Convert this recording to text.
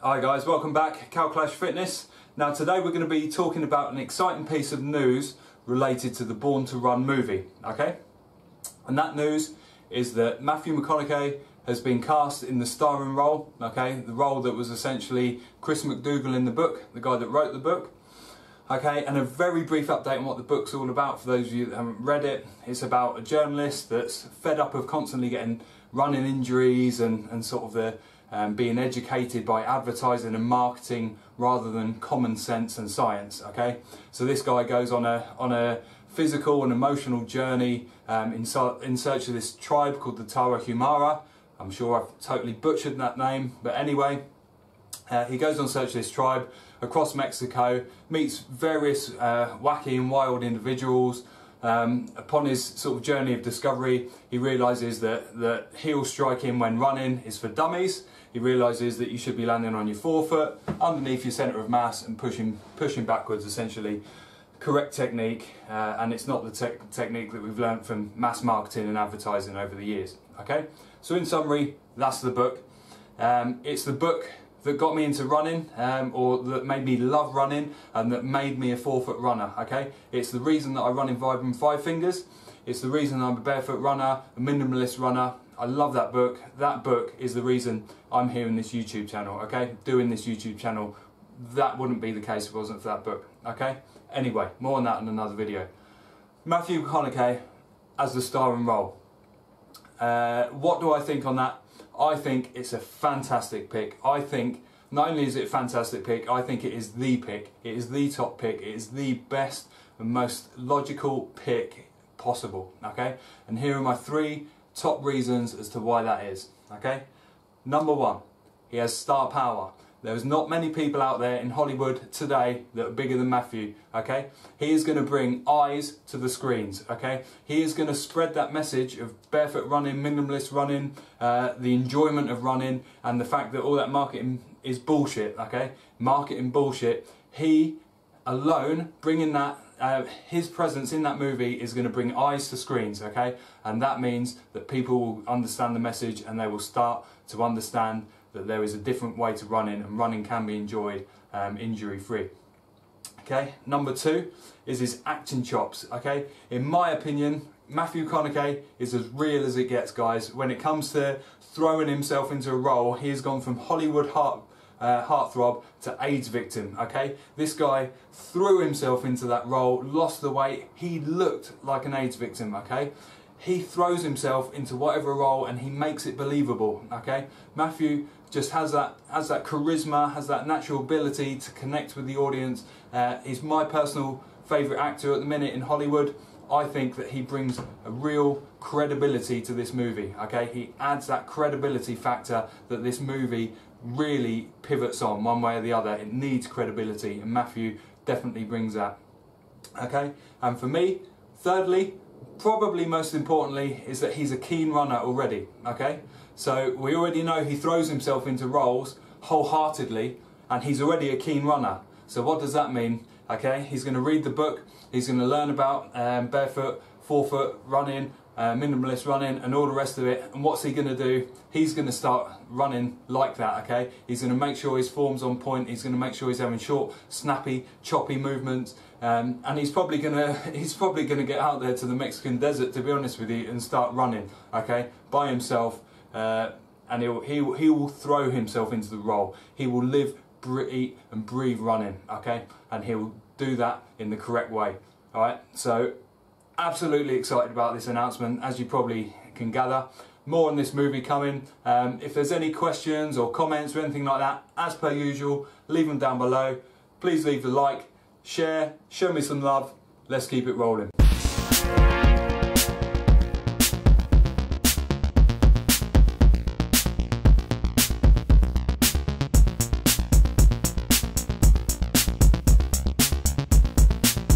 Hi guys, welcome back, Clash Fitness. Now today we're going to be talking about an exciting piece of news related to the Born to Run movie, okay? And that news is that Matthew McConaughey has been cast in the starring role, okay? The role that was essentially Chris McDougall in the book, the guy that wrote the book. Okay, and a very brief update on what the book's all about for those of you that haven't read it. It's about a journalist that's fed up of constantly getting running injuries and sort of the being educated by advertising and marketing rather than common sense and science. Okay, so this guy goes on a physical and emotional journey in search of this tribe called the Tarahumara. I'm sure I've totally butchered that name, but anyway. He goes on search of this tribe across Mexico, meets various wacky and wild individuals. Upon his sort of journey of discovery, he realises that heel striking when running is for dummies. He realises that you should be landing on your forefoot, underneath your centre of mass and pushing backwards, essentially. Correct technique, and it's not the technique that we've learned from mass marketing and advertising over the years. Okay, so in summary, that's the book. It's the book that got me into running, or that made me love running, and that made me a forefoot runner, okay? It's the reason that I run in Vibram FiveFingers. It's the reason I'm a barefoot runner, a minimalist runner. I love that book. That book is the reason I'm here in this YouTube channel, okay? Doing this YouTube channel. That wouldn't be the case if it wasn't for that book, okay? Anyway, more on that in another video. Matthew McConaughey as the starring role. What do I think on that? I think it's a fantastic pick. I think not only is it a fantastic pick, I think it is the pick. It is the top pick. It is the best and most logical pick possible, okay? And here are my three top reasons as to why that is, okay? Number one, he has star power. There's not many people out there in Hollywood today that are bigger than Matthew, okay? He is going to bring eyes to the screens, okay? He is going to spread that message of barefoot running, minimalist running, the enjoyment of running, and the fact that all that marketing is bullshit, okay? Marketing bullshit. He alone, bringing that, his presence in that movie is going to bring eyes to screens, okay? And that means that people will understand the message and they will start to understand that there is a different way to running, and running can be enjoyed injury-free. Okay, number two is his acting chops. Okay, in my opinion, Matthew McConaughey is as real as it gets, guys. When it comes to throwing himself into a role, he has gone from Hollywood heartthrob to AIDS victim. Okay, this guy threw himself into that role, lost the weight. He looked like an AIDS victim. Okay. He throws himself into whatever role and he makes it believable, okay? Matthew just has that charisma, has that natural ability to connect with the audience. He's my personal favourite actor at the minute in Hollywood. I think that he brings a real credibility to this movie, okay? He adds that credibility factor that this movie really pivots on one way or the other. It needs credibility, and Matthew definitely brings that, okay? And for me, thirdly, probably most importantly, is that he's a keen runner already, okay? So we already know he throws himself into roles wholeheartedly, and he's already a keen runner. So what does that mean? Okay, he's going to read the book, he's going to learn about barefoot, forefoot running, minimalist running, and all the rest of it. And what's he going to do? He's going to start running like that, okay? He's going to make sure his form's on point, he's going to make sure he's having short, snappy, choppy movements, and he's probably going to get out there to the Mexican desert, to be honest with you, and start running, okay, by himself, and he will throw himself into the role. He will live, eat and breathe running, okay, and he'll do that in the correct way. Alright, so absolutely excited about this announcement, as you probably can gather. More on this movie coming. If there's any questions or comments or anything like that, as per usual, leave them down below. Please leave a like, share, show me some love. Let's keep it rolling.